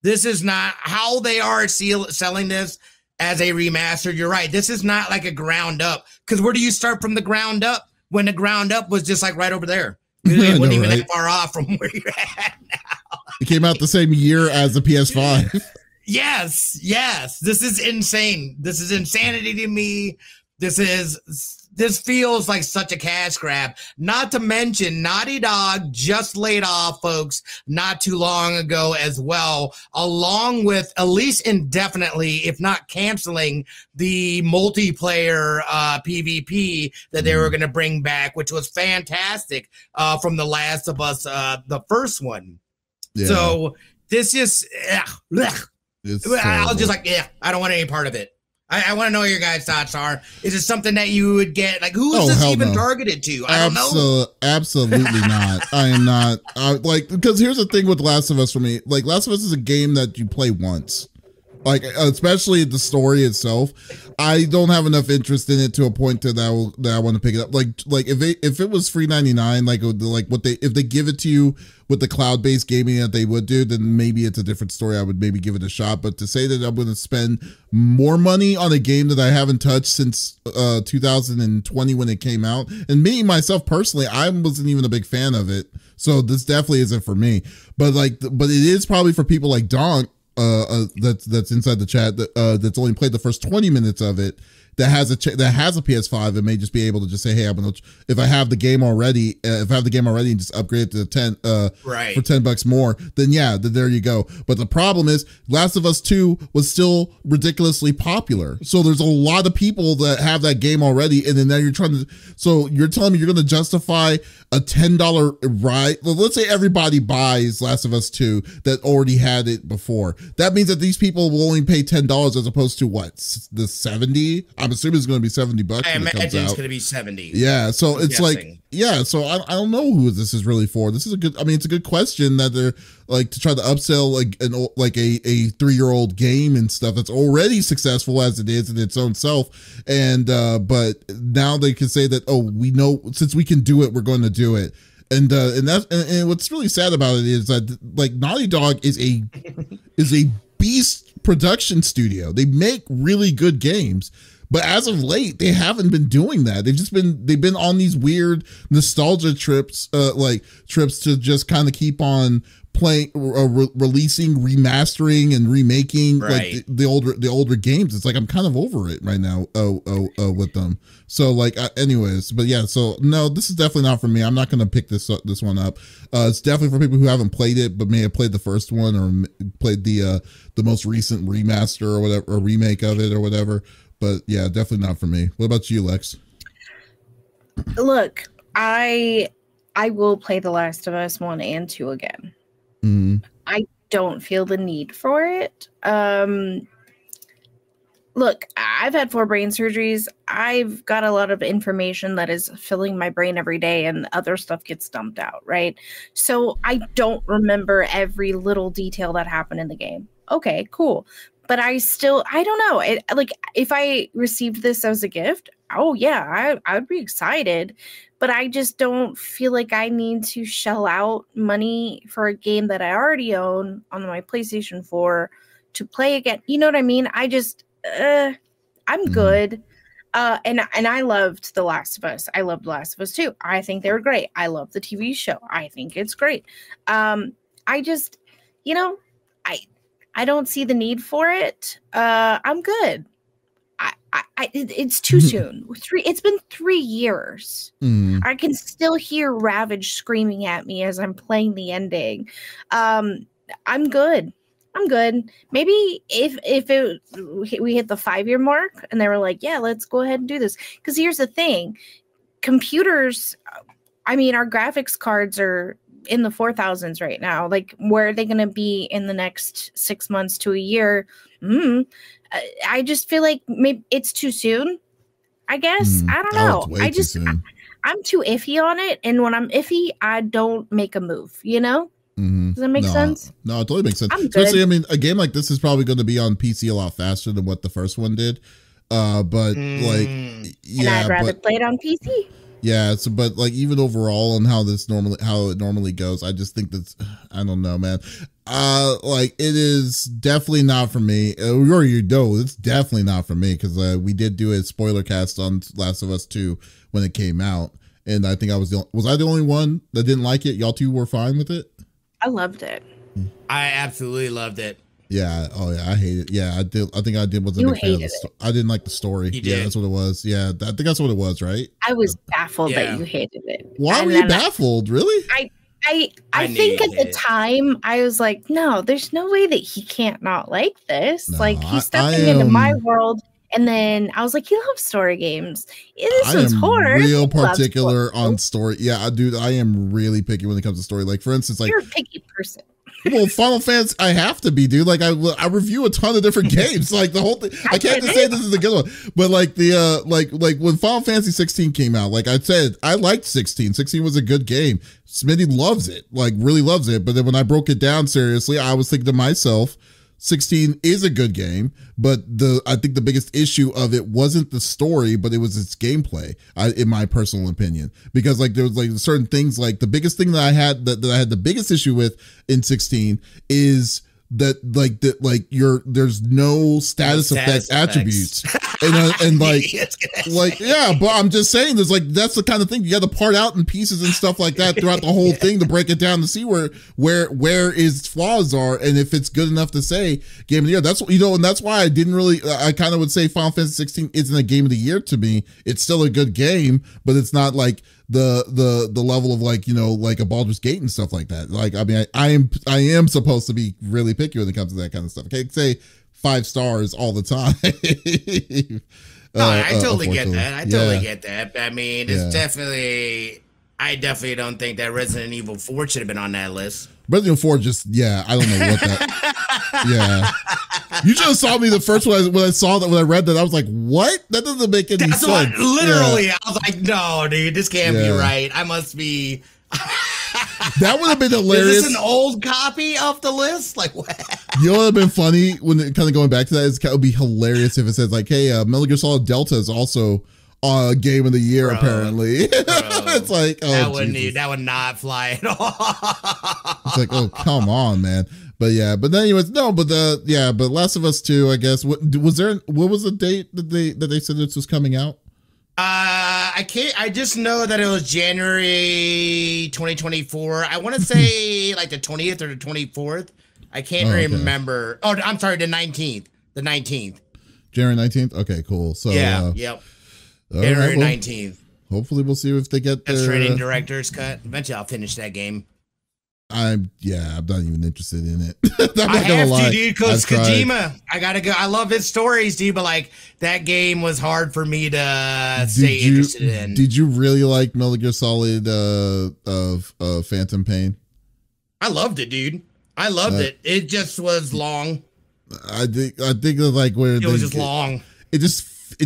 This is not how they are selling this as a remaster. You're right. This is not like a ground up. Because where do you start from the ground up when the ground up was just like right over there? It wasn't even that far off from where you're at now. It came out the same year as the PS5. Yes. This is insane. This is insanity to me. This feels like such a cash grab. Not to mention, Naughty Dog just laid off folks not too long ago as well, along with at least indefinitely, if not canceling, the multiplayer PvP that they were going to bring back, which was fantastic from The Last of Us, the first one. Yeah. So this just, I was just like, I don't want any part of it. I want to know what your guys' thoughts are. Is it something that you would get? Like, who is this even targeted to? I don't know. Absolutely not. I am not. Because here's the thing with Last of Us for me. Like, Last of Us is a game that you play once. Like, especially the story itself. I don't have enough interest in it to a point that I want to pick it up. Like if it was free $99, if they give it to you with the cloud-based gaming that they would do, then maybe it's a different story. I would maybe give it a shot. But to say that I'm going to spend more money on a game that I haven't touched since 2020 when it came out, and me myself personally, I wasn't even a big fan of it. So this definitely isn't for me. But it is probably for people like Donk. That's inside the chat that's only played the first 20 minutes of it, that has a PS5 and may just be able to just say, hey, if I have the game already, and just upgrade it to 10 right. for $10 more, then there you go. But the problem is Last of Us 2 was still ridiculously popular. So there's a lot of people that have that game already, and then now you're telling me you're going to justify a $10 ride. Well, let's say everybody buys Last of Us 2 that already had it before. That means that these people will only pay $10 as opposed to what, the 70? I'm assuming it's going to be $70. I imagine it's going to be 70. Yeah, so it's guessing. So I don't know who this is really for. This is it's a good question that they're like to try to upsell like a 3-year-old game and stuff that's already successful as it is in its own self. And but now they can say that, oh, we know, since we can do it, we're going to do it. And what's really sad about it is that like Naughty Dog is a beast production studio. They make really good games. But as of late, they haven't been doing that. They've been on these weird nostalgia trips, trips to just kind of keep on playing, releasing, remastering, and remaking like the older games. It's like I'm kind of over it right now. With them. So like, anyways, but yeah. So no, this is definitely not for me. I'm not gonna pick this one up. It's definitely for people who haven't played it, but may have played the first one or played the most recent remaster or whatever, or remake of it or whatever. But yeah, definitely not for me. What about you, Lex? Look, I will play The Last of Us 1 and 2 again. Mm-hmm. I don't feel the need for it. Look, I've had 4 brain surgeries. I've got a lot of information that is filling my brain every day, and other stuff gets dumped out, right? So I don't remember every little detail that happened in the game. Okay, cool. But I don't know. Like, if I received this as a gift, oh yeah, I would be excited. But I just don't feel like I need to shell out money for a game that I already own on my PlayStation 4 to play again. You know what I mean? I just, I'm good. And I loved The Last of Us. I loved The Last of Us 2. I think they were great. I love the TV show. I think it's great. I just, I don't see the need for it. I'm good. It's too soon. It's been 3 years. I can still hear Ravage screaming at me as I'm playing the ending. I'm good. Maybe if we hit the 5-year mark and they were like, yeah, let's go ahead and do this. Because here's the thing. Computers, our graphics cards are in the 4,000s right now. Like, where are they going to be in the next 6 months to a year? I just feel like maybe it's too soon, I guess. I don't know. I'm too iffy on it. And when I'm iffy, I don't make a move, Does that make sense? No, it totally makes sense. Especially, a game like this is probably going to be on PC a lot faster than what the first one did. And I'd rather play it on PC. Yeah, but like, even overall on how it normally goes, I just think that's, I don't know, man. Like, it is definitely not for me. It's definitely not for me, because we did do a spoiler cast on Last of Us 2 when it came out, and I think was I the only one that didn't like it? Y'all two were fine with it? I loved it. I absolutely loved it. Yeah. Oh yeah. I hate it. Yeah, I did. I think I did. I didn't like the story. Yeah, that's what it was. Yeah, I think that's what it was. Right. I was baffled that you hated it. Why were you baffled? Really? I think at the time I was like, no, there's no way that he can't not like this. No, like, he's stepping into my world. And then I was like, he loves story games. This one's horror. Real particular on story. Yeah, dude, I am really picky when it comes to story. Like, for instance, like, you're a picky person. Well, Final Fantasy, I have to be, dude. Like, I review a ton of different games. Like, the whole thing. I can't just say this is a good one, but like the like when Final Fantasy 16 came out, like I said, I liked 16. 16 was a good game. Smitty loves it, like really loves it. But then when I broke it down seriously, I was thinking to myself, 16 is a good game, but I think the biggest issue of it wasn't the story, but it was its gameplay, in my personal opinion. Because like there was like certain things, like the biggest thing that I had the biggest issue with in 16 is that there's no status effect attributes. and like yeah, but I'm just saying, there's like, that's the kind of thing you got to part out in pieces and stuff like that throughout the whole thing to break it down to see where its flaws are, and if it's good enough to say game of the year. That's what, and that's why I kind of would say Final Fantasy 16 isn't a game of the year to me. It's still a good game, but it's not like the level of like, like a Baldur's Gate and stuff like that. Like, I mean, I am supposed to be really picky when it comes to that kind of stuff. I can't say 5 stars all the time. No, I totally get that. I totally get that. I mean, it's definitely, I definitely don't think that Resident Evil 4 should have been on that list. Resident Evil 4 just, I don't know what that. You just saw me the first one when I read that, I was like, what? That doesn't make any sense. Literally, I was like, no, dude, this can't be right. I must be. That would have been hilarious. Is this an old copy of the list? Like, what? You know what would have been funny when it kind of going back to that is, it would be hilarious if it says like, hey, Metal Gear Solid Delta is also game of the year, apparently. It's like, oh, that would not fly at all. It's like, oh, come on, man. But yeah, but anyways, no, but but Last of Us 2, I guess. What was the date that they said this was coming out? I just know that it was January 2024. I want to say like the 20th or the 24th. I can't remember. Oh, I'm sorry, the 19th. The 19th. January 19th? Okay, cool. So yeah, yep. January 19th. Hopefully we'll see if they get the training director's cut. Eventually I'll finish that game. I'm not even interested in it. I have to, dude, because Kojima. I gotta go. I love his stories, dude, but like that game was hard for me to stay interested in. Did you really like Metal Gear Solid Phantom Pain? I loved it, dude. I loved it. It just was long. I think like where it was just long. It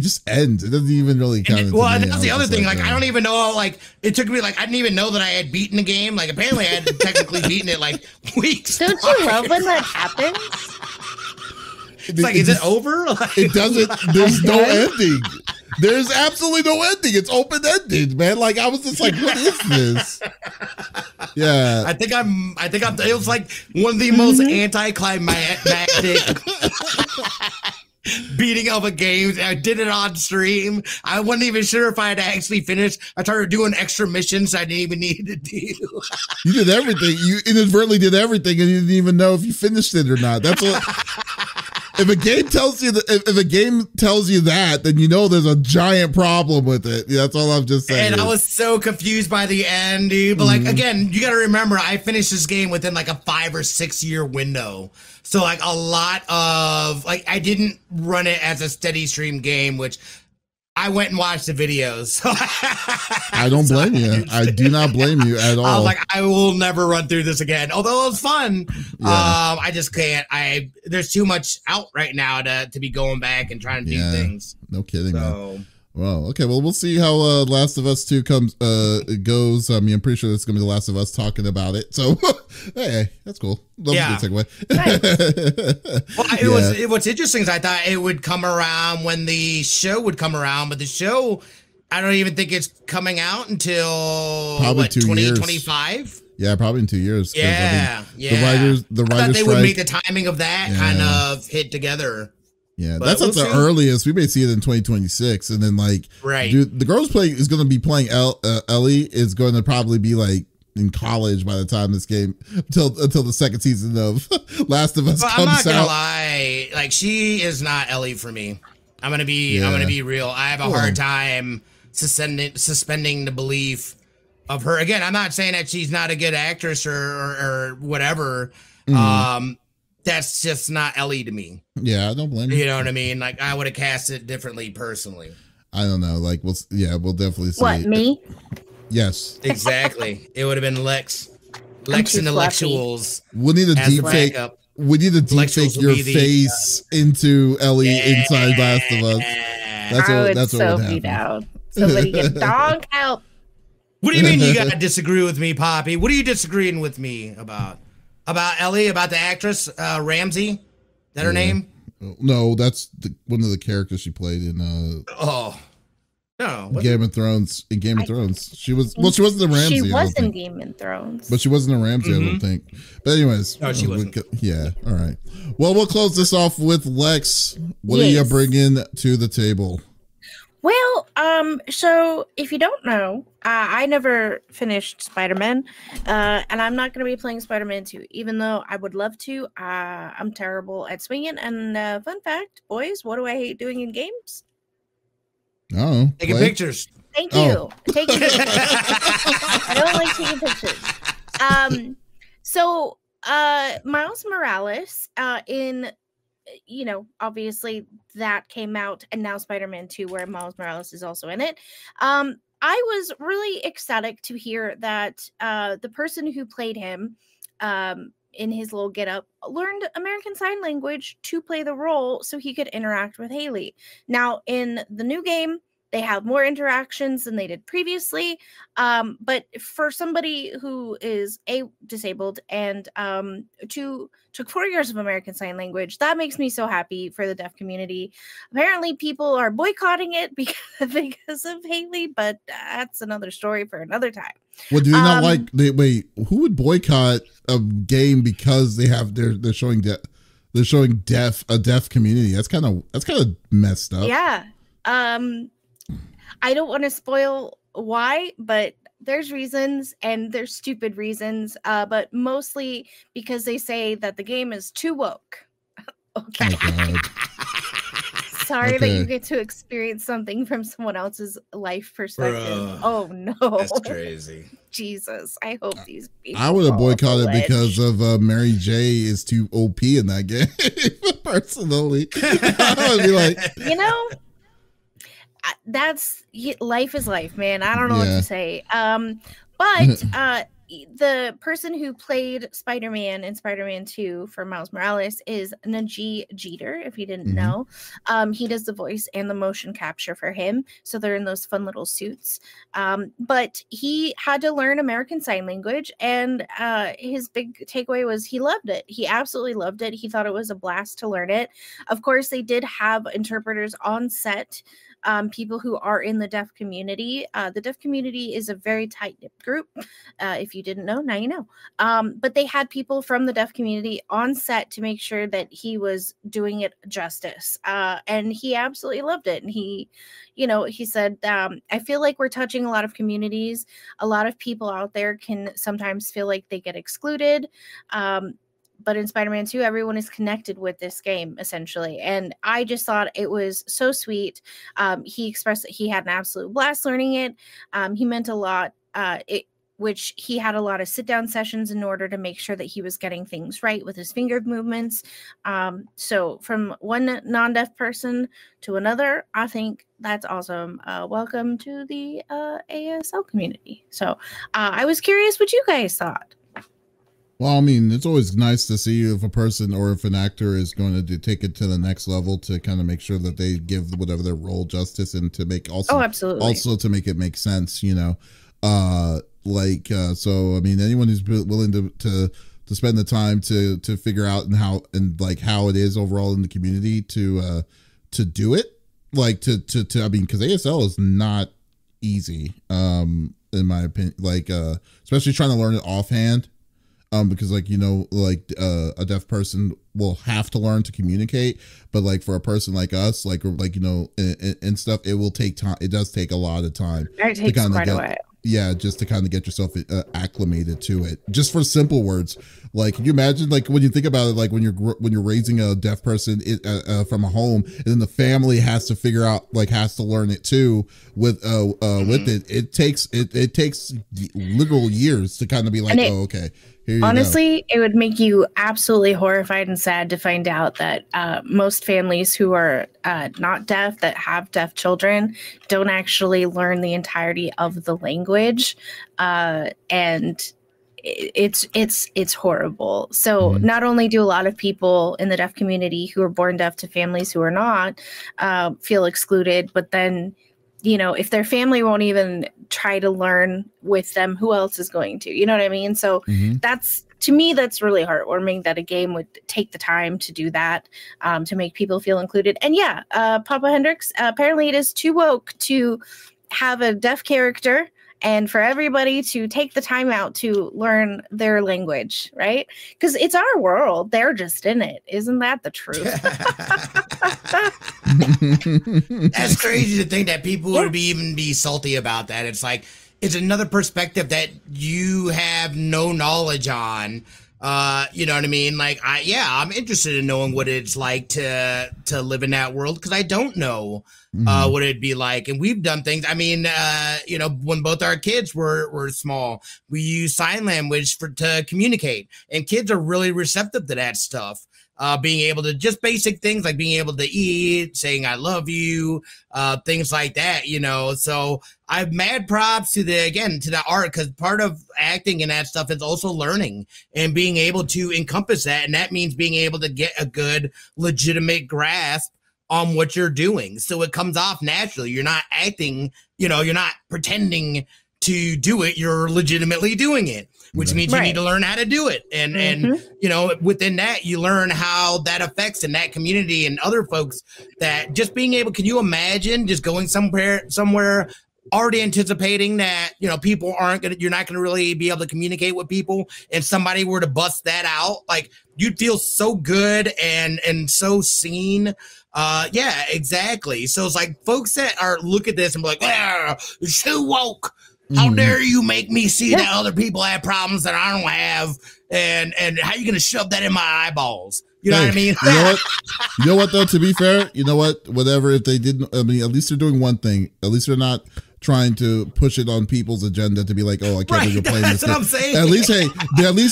just ends. It doesn't even really count. Well, that's the other thing. Like, I don't even know. Like, it took me like I didn't even know that I had beaten the game. Like, apparently, I had technically beaten it like weeks. Don't you love when that happens? It's like, is it over? Like, it doesn't. There's no ending. There's absolutely no ending. It's open ended, man. Like, I was just like, what is this? Yeah. I think it was like one of the most anticlimactic beating of a game. I did it on stream. I wasn't even sure if I had actually finished. I started doing extra missions I didn't even need to do. You did everything. You inadvertently did everything, and you didn't even know if you finished it or not. That's what. If a game tells you that, then you know there's a giant problem with it. Yeah, that's all I'm just saying. And I was so confused by the end, dude. But like again, you got to remember, I finished this game within like a 5 or 6 year window. So like a lot of like I didn't run it as a steady stream game, which I went and watched the videos. So I don't blame you. I do not blame you at all. I was like, I will never run through this again. Although it was fun, yeah. I just can't. There's too much out right now to be going back and trying to do things. No kidding. Man. Well, okay. Well, we'll see how Last of Us 2 goes. I mean, I'm pretty sure that's gonna be The Last of Us talking about it. So, hey, that's cool. That was a good takeaway. Nice. Well, what's interesting is I thought it would come around when the show would come around, but the show, I don't even think it's coming out until probably 2025. Yeah, probably in 2 years. Yeah, I mean, the writers I thought they strike, would make the timing of that kind of hit together. Yeah, but that's at the earliest. We may see it in 2026, and then like, dude, the girl is going to be playing Ellie is going to probably be like in college by the time this game until the second season of Last of Us comes out. I'm not gonna lie, like she is not Ellie for me. I'm gonna be real. I have a hard time suspending the belief of her. Again, I'm not saying that she's not a good actress or whatever. That's just not Ellie to me. Yeah, I don't blame you. You know what I mean? Like I would have cast it differently personally. I don't know. Like we'll definitely see. What, me? Yes. Exactly. It would have been Lex intellectuals. We need a deep fake. We need to deep fake your face into Ellie inside Last of Us. That's what would happen. Down. Somebody get dog help. What do you mean you gotta disagree with me, Poppy? What are you disagreeing with me about? About Ellie, about the actress, Ramsey? Is that her name? No, that's one of the characters she played in Game of Thrones. In Game of Thrones. She wasn't a Ramsey. She was in Game of Thrones. But she wasn't a Ramsey, I don't think. But anyways. No, she wasn't. Yeah, all right. Well, we'll close this off with Lex. What are you bringing to the table? Well, so if you don't know, I never finished Spider-Man, and I'm not going to be playing Spider-Man 2, even though I would love to. I'm terrible at swinging, and fun fact, boys, what do I hate doing in games? Oh, taking pictures. Thank you. Taking pictures. I don't like taking pictures. So Miles Morales, obviously that came out, and now Spider-Man 2, where Miles Morales is also in it. I was really ecstatic to hear that the person who played him in his little getup learned American Sign Language to play the role so he could interact with Haley. Now, in the new game, They have more interactions than they did previously. But for somebody who is disabled and took 4 years of American Sign Language, that makes me so happy for the deaf community. Apparently, people are boycotting it because of Haley, but that's another story for another time. Well, do they not like? Wait, who would boycott a game because they're showing a deaf community? That's kind of messed up. Yeah. I don't want to spoil why, but there's reasons, and there's stupid reasons, but mostly because they say that the game is too woke. Okay. Oh, Sorry that you get to experience something from someone else's life perspective. Bruh, oh no, that's crazy. Jesus, I hope these people. I would have boycotted because of Mary J is too OP in that game. Personally, I would be like, that's life is life, man. I don't know what to say. But the person who played Spider-Man in Spider-Man 2 for Miles Morales is Najee Jeter, if you didn't know. He does the voice and the motion capture for him. So they're in those fun little suits. But he had to learn American Sign Language, and his big takeaway was he loved it. He absolutely loved it. He thought it was a blast to learn it. Of course, they did have interpreters on set. People who are in the deaf community. The deaf community is a very tight-knit group. If you didn't know, now you know. But they had people from the deaf community on set to make sure that he was doing it justice. And he absolutely loved it. And he said, I feel like we're touching a lot of communities. A lot of people out there can sometimes feel like they get excluded. But in Spider-Man 2, everyone is connected with this game, essentially. And I just thought it was so sweet. He expressed that he had an absolute blast learning it. He meant a lot, which he had a lot of sit-down sessions in order to make sure that he was getting things right with his finger movements. So from one non-deaf person to another, I think that's awesome. Welcome to the ASL community. So I was curious what you guys thought. Well, I mean, it's always nice to see if a person or if an actor is going to take it to the next level to kind of make sure that they give whatever their role justice and to make absolutely. Also to make it make sense, so I mean, anyone who's willing to spend the time to figure out how it is overall in the community to do it, I mean, because ASL is not easy, in my opinion, especially trying to learn it offhand. Because a deaf person will have to learn to communicate, but for a person like us, and stuff, it will take time. It does take a lot of time. It takes quite a while. Yeah, just to kind of get yourself acclimated to it. Just for simple words, can you imagine when you think about it, when you're raising a deaf person from a home, and then the family has to figure out has to learn it too with it. It takes literal years to kind of be okay. Honestly, it would make you absolutely horrified and sad to find out that most families who are not deaf, that have deaf children, don't actually learn the entirety of the language, and it's horrible. So not only do a lot of people in the deaf community who are born deaf to families who are not feel excluded, but then if their family won't even try to learn with them, who else is going to? You know what I mean? So to me, that's really heartwarming that a game would take the time to do that, to make people feel included. And Papa Hendricks, apparently it is too woke to have a deaf character and for everybody to take the time out to learn their language, right? Because it's our world. They're just in it. Isn't that the truth? That's crazy to think that people would even be salty about that. It's it's another perspective that you have no knowledge on. You know what I mean? I'm interested in knowing what it's like to live in that world, because I don't know what it'd be like. And we've done things. I mean, when both our kids were small, we use sign language to communicate, and kids are really receptive to that stuff. Being able to just basic things like being able to eat, saying I love you, things like that, So I've mad props to the art, because part of acting and that stuff is also learning and being able to encompass that. And that means being able to get a good, legitimate grasp on what you're doing. So it comes off naturally. You're not acting, you're not pretending to do it. You're legitimately doing it, which means you need to learn how to do it. And within that, you learn how that affects in that community and other folks that just being able, can you imagine just going somewhere already anticipating that, people you're not going to really be able to communicate with people, and somebody were to bust that out, like you'd feel so good and so seen. Yeah, exactly. So it's like folks that look at this and be like, it's too woke. How dare you make me see that other people have problems that I don't have, and how you going to shove that in my eyeballs? You know what I mean? You know what though, to be fair, whatever, if they didn't, at least they're doing one thing. At least they're not trying to push it on people's agenda to be like, oh, I can't believe you're playing this. That's what I'm saying. At least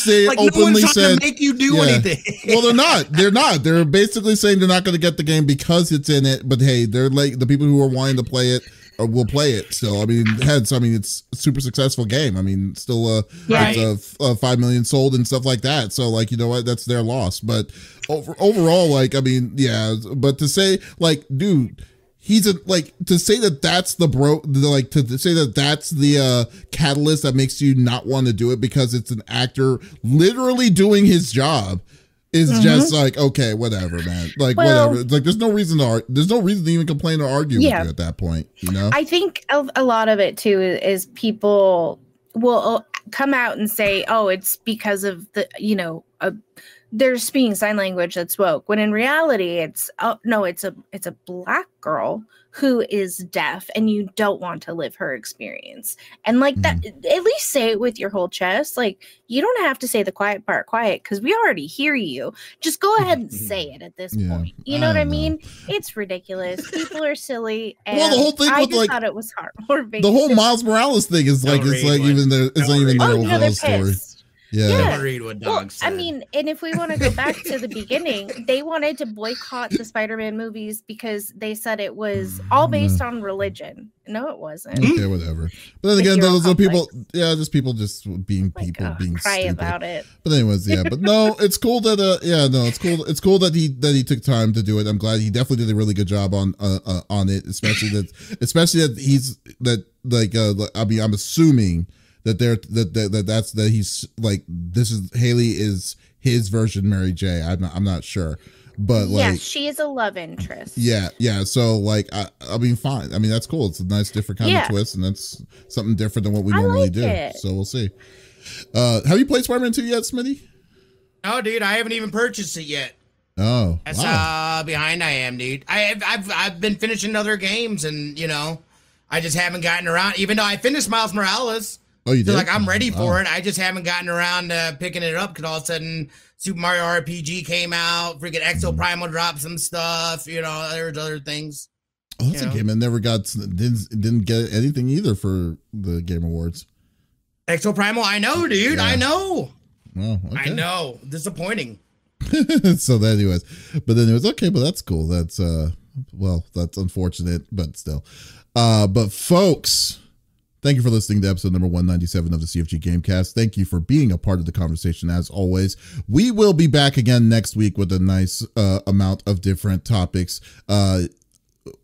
they like openly said, to make you do anything. Well, they're not. They're basically saying they're not going to get the game because it's in it. But hey, they're like the people who are wanting to play it will play it. So it's a super successful game. Still it's 5 million sold and stuff like that. So like, you know what, that's their loss. But overall, but to say like, dude, to say that that's to say that that's the catalyst that makes you not want to do it because it's an actor literally doing his job is just like, okay, whatever, man. Like, whatever. It's like there's no reason to even complain or argue with you at that point. I think a lot of it too is people will come out and say, oh, it's because of the they're speaking sign language that's woke, when in reality it's a Black girl who is deaf, and you don't want to live her experience. And like that, at least say it with your whole chest. Like, you don't have to say the quiet part quiet because we already hear you. Just go ahead and say it at this point. You know what I mean? It's ridiculous. People are silly. And the whole thing I just thought it was heartwarming. The whole Miles Morales thing is like, it's not even their overall story. Yeah. Don't read what Dog said. And if we want to go back to the beginning, they wanted to boycott the Spider-Man movies because they said it was all based on religion. No, it wasn't. Okay, whatever. But then again, those are people. Yeah, just people just being people being cry stupid about it. But anyways, yeah. But no, it's cool that it's cool. It's cool that he took time to do it. I'm glad he definitely did a really good job on it, especially that he's I'm assuming that he's like, Haley is his version Mary J. I'm not sure, but she is a love interest. Yeah. So like, fine. That's cool. It's a nice different kind of twist, and that's something different than what we normally do. So we'll see. Have you played Spider-Man 2 yet, Smitty? No, dude, I haven't even purchased it yet. Oh, that's how behind I am, dude. I've been finishing other games, and I just haven't gotten around. Even though I finished Miles Morales. Oh, you did? So like, I'm ready for it. I just haven't gotten around to picking it up because all of a sudden Super Mario RPG came out. Freaking Exo Primal dropped some stuff. There's other things. Oh, that's a game I never didn't get anything either for the Game Awards. Exo Primal, I know, dude. Yeah. I know. Oh, okay. I know. Disappointing. So anyways, okay, but that's cool. That's that's unfortunate, but still. But folks, thank you for listening to episode number 197 of the CFG Gamecast. Thank you for being a part of the conversation as always. We will be back again next week with a nice amount of different topics.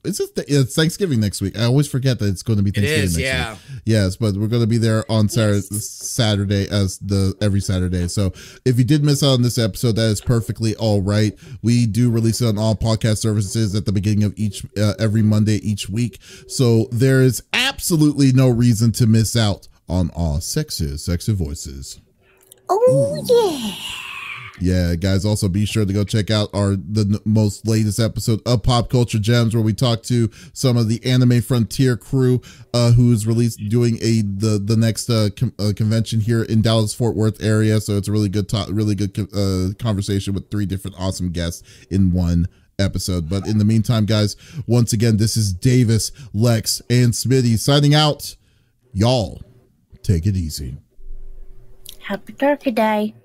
It's Thanksgiving next week. I always forget that it's going to be Thanksgiving next week. Yes, but we're going to be there on Saturday every Saturday. So if you did miss out on this episode, that is perfectly all right. We do release it on all podcast services at the beginning of every Monday each week. So there is absolutely no reason to miss out on all sexy voices. Oh, yeah. Yeah, guys, also be sure to go check out the most latest episode of Pop Culture Gems, where we talk to some of the Anime Frontier crew who's doing the next convention here in Dallas-Fort Worth area. So it's a really good conversation with 3 different awesome guests in one episode. But in the meantime, guys, once again, this is Davis, Lex, and Smitty signing out. Y'all, take it easy. Happy Turkey Day.